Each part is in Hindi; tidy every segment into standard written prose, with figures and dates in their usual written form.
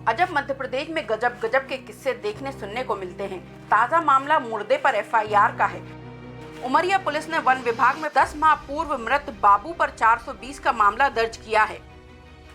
अजब मध्य प्रदेश में गजब गजब के किस्से देखने सुनने को मिलते हैं। ताजा मामला मुर्दे पर एफआईआर का है। उमरिया पुलिस ने वन विभाग में 10 माह पूर्व मृत बाबू पर 420 का मामला दर्ज किया है।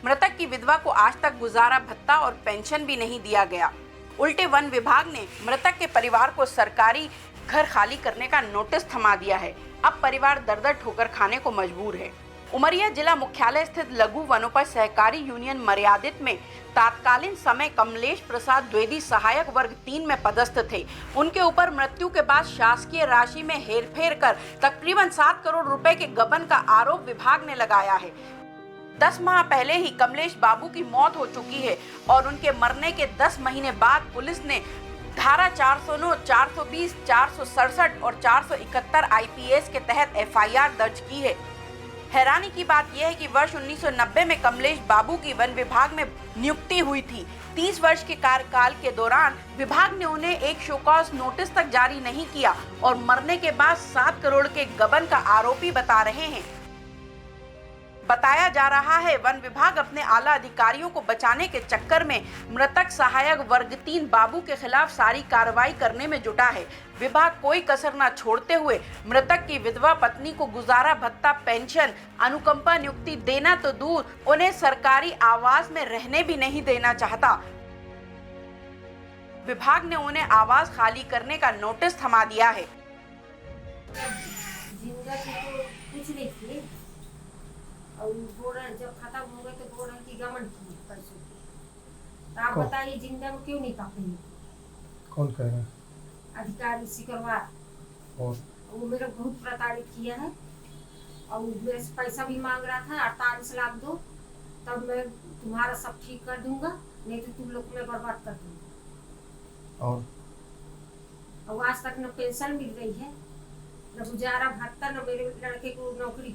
मृतक की विधवा को आज तक गुजारा भत्ता और पेंशन भी नहीं दिया गया। उल्टे वन विभाग ने मृतक के परिवार को सरकारी घर खाली करने का नोटिस थमा दिया है। अब परिवार दर-दर ठोकर खाने को मजबूर है। उमरिया जिला मुख्यालय स्थित लघु वनोपज सहकारी यूनियन मर्यादित में तात्कालीन समय कमलेश प्रसाद द्विवेदी सहायक वर्ग 3 में पदस्थ थे। उनके ऊपर मृत्यु के बाद शासकीय राशि में हेरफेर कर तकरीबन 7 करोड़ रुपए के गबन का आरोप विभाग ने लगाया है। 10 माह पहले ही कमलेश बाबू की मौत हो चुकी है और उनके मरने के 10 महीने बाद पुलिस ने धारा 409, 420, 467 और 471 आईपीएस के तहत एफआईआर दर्ज की है। हैरानी की बात यह है कि वर्ष 1990 में कमलेश बाबू की वन विभाग में नियुक्ति हुई थी। 30 वर्ष के कार्यकाल के दौरान विभाग ने उन्हें एक शोकॉज नोटिस तक जारी नहीं किया और मरने के बाद 7 करोड़ के गबन का आरोपी बता रहे हैं। बताया जा रहा है वन विभाग अपने आला अधिकारियों को बचाने के चक्कर में मृतक सहायक वर्ग 3 बाबू के खिलाफ सारी कार्रवाई करने में जुटा है। विभाग कोई कसर न छोड़ते हुए मृतक की विधवा पत्नी को गुजारा भत्ता, पेंशन, अनुकंपा नियुक्ति देना तो दूर, उन्हें सरकारी आवास में रहने भी नहीं देना चाहता। विभाग ने उन्हें आवास खाली करने का नोटिस थमा दिया है। और जब खत्म हो गए तो बोल रहे कि गमन किए पैसों की। तो आप बताइए जिंदा में क्यों नहीं पकड़े? कौन कह रहा है? अधिकारी सिकरवार। और वो मेरा बहुत प्रताड़ित किया है और मेरे से पैसा भी मांग रहा था 48 लाख दो, तब मैं तुम्हारा सब ठीक कर दूंगा, नहीं तो तुम लोग मैं बर्बाद कर दूंगा। और आज तक न पेंशन मिल रही है, न गुजारा भत्ता, न मेरे लड़के को नौकरी,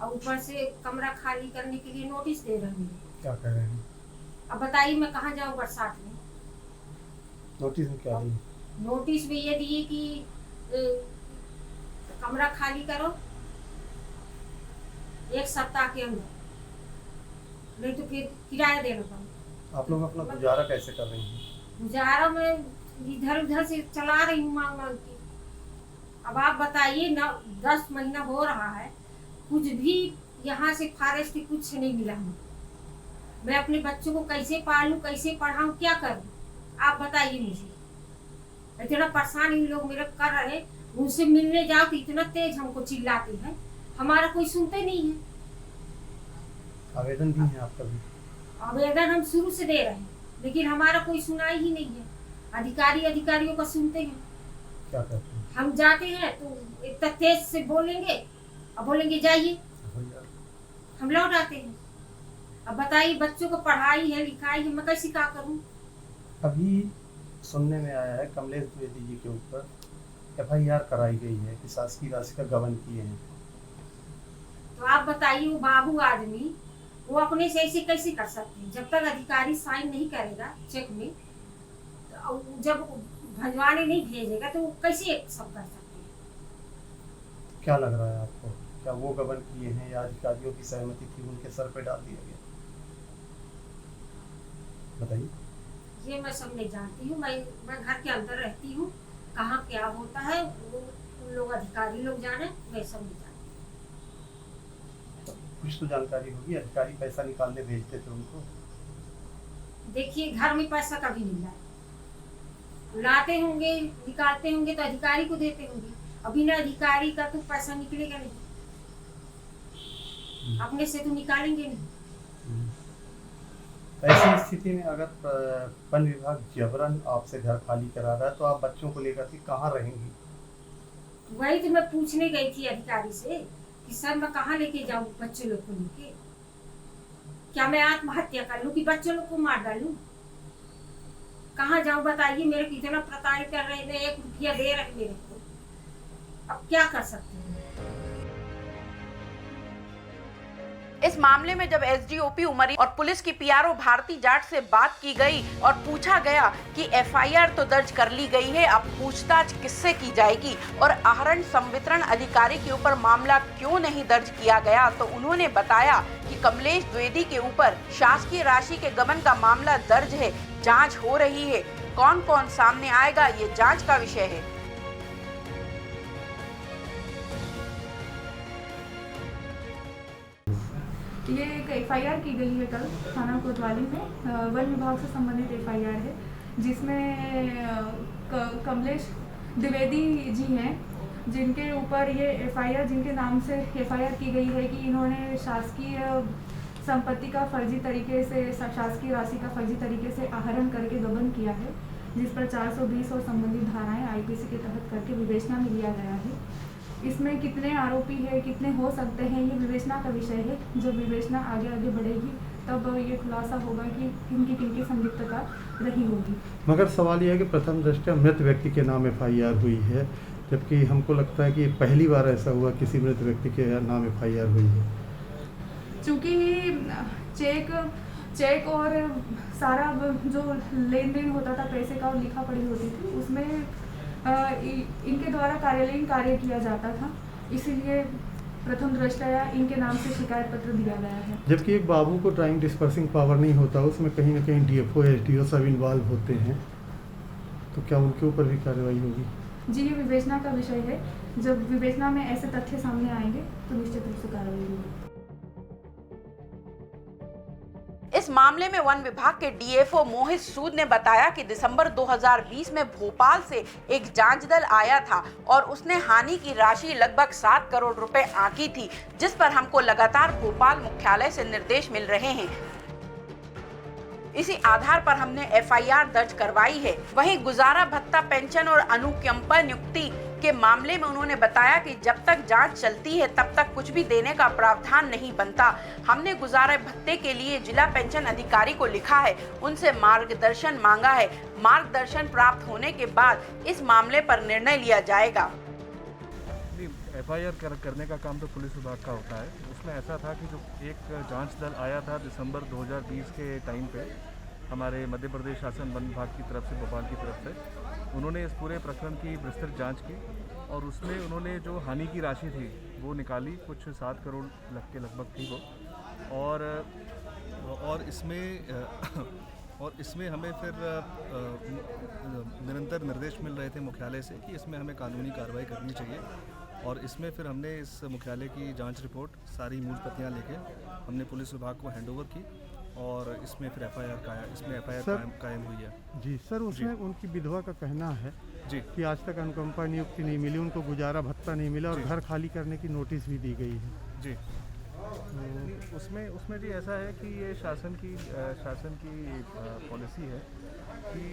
और ऊपर से कमरा खाली करने के लिए नोटिस दे रहे हैं। क्या कर रहे हैं? अब बताइए मैं कहाँ जाऊँ बरसात में? नोटिस में क्या दिए? नोटिस में ये दिए कि कमरा खाली करो 1 सप्ताह के अंदर, नहीं तो फिर किराया देना पड़ेगा। आप लोग अपना गुजारा कैसे कर रही हैं? गुजारा में इधर उधर से चला रही हूँ मांग मांग के। अब आप बताइए ना, 10 महीना हो रहा है, कुछ भी यहाँ से फॉरेस्ट की कुछ नहीं मिला हमें। मैं अपने बच्चों को कैसे पालूं, कैसे पढ़ाऊं, क्या करूं? आप बताइए मुझे। इतना परेशान इन लोग मेरे कर रहे, उनसे मिलने जाओ तो इतना तेज हमको चिल्लाते हैं, हमारा कोई सुनते नहीं है। आवेदन दी है आपका भी? आवेदन हम शुरू से दे रहे हैं, लेकिन हमारा कोई सुनाई ही नहीं है। अधिकारियों का सुनते हैं। क्या कहते हैं? हम जाते हैं तो इतना तेज से बोलेंगे, अब बोलेंगे जाइए, हम लौट आते हैं। अब बताइए बच्चों को पढ़ाई है, लिखाई है, मैं कैसे क्या करूं? अभी सुनने में आया है कमलेश द्विवेदी जी के ऊपर एफआईआर कराई गई है कि शासकीय राशि का गबन किए हैं। तो आप बताइए वो बाबू आदमी वो अपने से ऐसे कैसे कर सकते हैं? जब तक अधिकारी साइन नहीं करेगा चेक में, तो जब भजवाने नहीं भेजेगा तो वो कैसे सब कर सकते हैं? क्या लग रहा है आपको? क्या वो गबन किए हैं या अधिकारियों की सहमति थी, उनके सर पे डाल दिया गया? बताइए। ये मैं सब नहीं जानती हूँ। मैं घर के अंदर रहती हूँ, कहाँ क्या होता है वो उन लोग अधिकारी लोग जाने, मैं सब नहीं जानती। कुछ तो जानकारी होगी, अधिकारी पैसा निकालने भेजते थे उनको। देखिए घर में पैसा कभी नहीं लाए, लाते होंगे निकालते होंगे तो अधिकारी को देते होंगे। अभी ना अधिकारी का तो पैसा निकलेगा नहीं, अपने से तो निकालेंगे नहीं। ऐसी स्थिति में अगर वन विभाग जबरन आपसे घर खाली करा रहा है तो आप बच्चों को लेकर के कहाँ रहेंगी? वही तो मैं पूछने गई थी अधिकारी से कि सर मैं कहाँ लेके जाऊँ बच्चों लोग को लेके? क्या मैं आत्महत्या कर लूँ कि बच्चों लोग को मार डालूं? कहाँ जाऊँ बताइए? मेरे को इतना प्रताड़ित कर रहे हैं, 1 रुपया दे रहे मेरे को, अब क्या कर सकते हैं? इस मामले में जब एसडीओपी उमरिया और पुलिस की पीआरओ भारती जाट से बात की गई और पूछा गया कि एफआईआर तो दर्ज कर ली गई है, अब पूछताछ किससे की जाएगी और आहरण संवितरण अधिकारी के ऊपर मामला क्यों नहीं दर्ज किया गया, तो उन्होंने बताया कि कमलेश द्विवेदी के ऊपर शासकीय राशि के गबन का मामला दर्ज है, जांच हो रही है। कौन कौन सामने आएगा ये जांच का विषय है। ये एक एफआईआर की गई है कल थाना कोतवाली में, वन विभाग से संबंधित एफआईआर है, जिसमें कमलेश द्विवेदी जी हैं, जिनके ऊपर ये एफआईआर, जिनके नाम से एफआईआर की गई है कि इन्होंने शासकीय संपत्ति का फर्जी तरीके से, शासकीय राशि का फर्जी तरीके से आहरण करके गबन किया है, जिस पर 420 और संबंधित धाराएं आईपीसी के तहत करके विवेचना में लिया गया है। इसमें कितने आरोपी है, कितने हो सकते हैं, ये विवेचना का विषय है। जब विवेचना आगे आगे बढ़ेगी तब ये खुलासा होगा कि किनकी संलिप्तता रही होगी। मगर सवाल यह है कि प्रथम दृष्टया मृत व्यक्ति के नाम एफआईआर हुई है, जबकि हमको लगता है कि पहली बार ऐसा हुआ किसी मृत व्यक्ति के नाम एफआईआर हुई है। चूँकि चेक और सारा जो लेन देन होता था पैसे का और लिखा पढ़ी होती थी, उसमें इनके द्वारा कार्यालयीन कार्य किया जाता था, इसीलिए प्रथम दृष्टया इनके नाम से शिकायत पत्र दिया गया है। जबकि एक बाबू को ड्राइंग डिस्पर्सिंग पावर नहीं होता, उसमें कहीं ना कहीं डीएफओ एसडीओ सब इन्वॉल्व होते हैं, तो क्या उनके ऊपर भी कार्रवाई होगी? जी, ये विवेचना का विषय है। जब विवेचना में ऐसे तथ्य सामने आएंगे तो निश्चित रूप से कार्रवाई होगी। इस मामले में वन विभाग के डीएफओ मोहित सूद ने बताया कि दिसंबर 2020 में भोपाल से एक जांच दल आया था और उसने हानि की राशि लगभग 7 करोड़ रुपए आंकी थी, जिस पर हमको लगातार भोपाल मुख्यालय से निर्देश मिल रहे हैं। इसी आधार पर हमने एफआईआर दर्ज करवाई है। वहीं गुजारा भत्ता, पेंशन और अनुकंपा नियुक्ति के मामले में उन्होंने बताया कि जब तक जांच चलती है तब तक कुछ भी देने का प्रावधान नहीं बनता। हमने गुजारा भत्ते के लिए जिला पेंशन अधिकारी को लिखा है, उनसे मार्गदर्शन मांगा है। मार्गदर्शन प्राप्त होने के बाद इस मामले पर निर्णय लिया जाएगा। एफआईआर करने का काम तो पुलिस विभाग का होता है। उसमें ऐसा था कि जो एक जांच दल आया था दिसंबर 2020 के टाइम पे हमारे मध्य प्रदेश शासन वन विभाग की तरफ से, भोपाल की तरफ से, उन्होंने इस पूरे प्रकरण की विस्तृत जांच की और उसमें उन्होंने जो हानि की राशि थी वो निकाली, कुछ 7 करोड़ के लगभग थी वो। और इसमें हमें फिर निरंतर निर्देश मिल रहे थे मुख्यालय से कि इसमें हमें कानूनी कार्रवाई करनी चाहिए। और इसमें फिर हमने इस मुख्यालय की जांच रिपोर्ट, सारी मूल प्रतियाँ लेके हमने पुलिस विभाग को हैंडओवर की और इसमें फिर एफआईआर कायम हुई है। जी सर, उसमें उनकी विधवा का कहना है जी कि आज तक अनुकंपा नियुक्ति नहीं मिली, उनको गुजारा भत्ता नहीं मिला और घर खाली करने की नोटिस भी दी गई है। जी, उसमें जी ऐसा है कि ये शासन की पॉलिसी है कि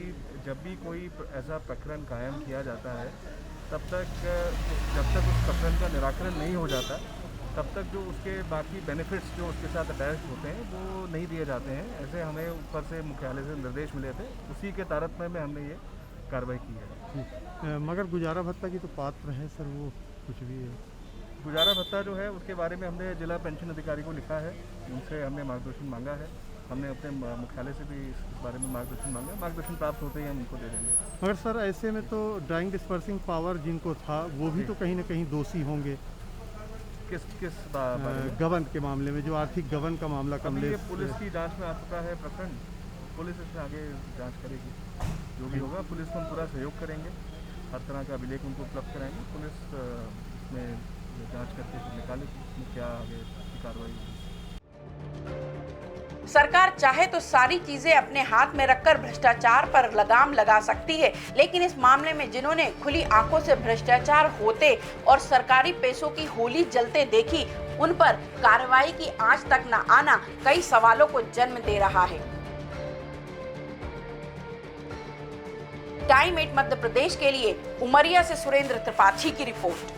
जब भी कोई ऐसा प्रकरण कायम किया जाता है जब तक उस प्रकरण का निराकरण नहीं हो जाता तब तक जो उसके बाकी बेनिफिट्स जो उसके साथ अटैच होते हैं वो नहीं दिए जाते हैं। ऐसे हमें ऊपर से मुख्यालय से निर्देश मिले थे, उसी के तारतम्य में हमने ये कार्रवाई की है। मगर गुजारा भत्ता की तो पात्र है सर, वो कुछ भी है। गुजारा भत्ता जो है उसके बारे में हमने जिला पेंशन अधिकारी को लिखा है, उनसे हमने मार्गदर्शन मांगा है। हमने अपने मुख्यालय से भी इस बारे में मार्गदर्शन मांगा, मार्गदर्शन प्राप्त होते ही हम उनको दे देंगे। मगर सर ऐसे में तो ड्राइंग डिस्पर्सिंग पावर जिनको था वो भी तो कहीं ना कहीं दोषी होंगे। किस गबन के मामले में, जो आर्थिक गबन का मामला कमलेश, पुलिस की जांच में आ चुका है प्रकरण, पुलिस इसमें आगे जांच करेगी। जो भी होगा पुलिस को हम पूरा सहयोग करेंगे, हर तरह का अभिलेख उनको उपलब्ध कराएंगे। पुलिस में जांच करके फिर निकालेगी क्या आगे की कार्रवाई। सरकार चाहे तो सारी चीजें अपने हाथ में रखकर भ्रष्टाचार पर लगाम लगा सकती है, लेकिन इस मामले में जिन्होंने खुली आंखों से भ्रष्टाचार होते और सरकारी पैसों की होली जलते देखी, उन पर कार्रवाई की आंच तक न आना कई सवालों को जन्म दे रहा है। टाइम 8 मध्य प्रदेश के लिए उमरिया से सुरेंद्र त्रिपाठी की रिपोर्ट।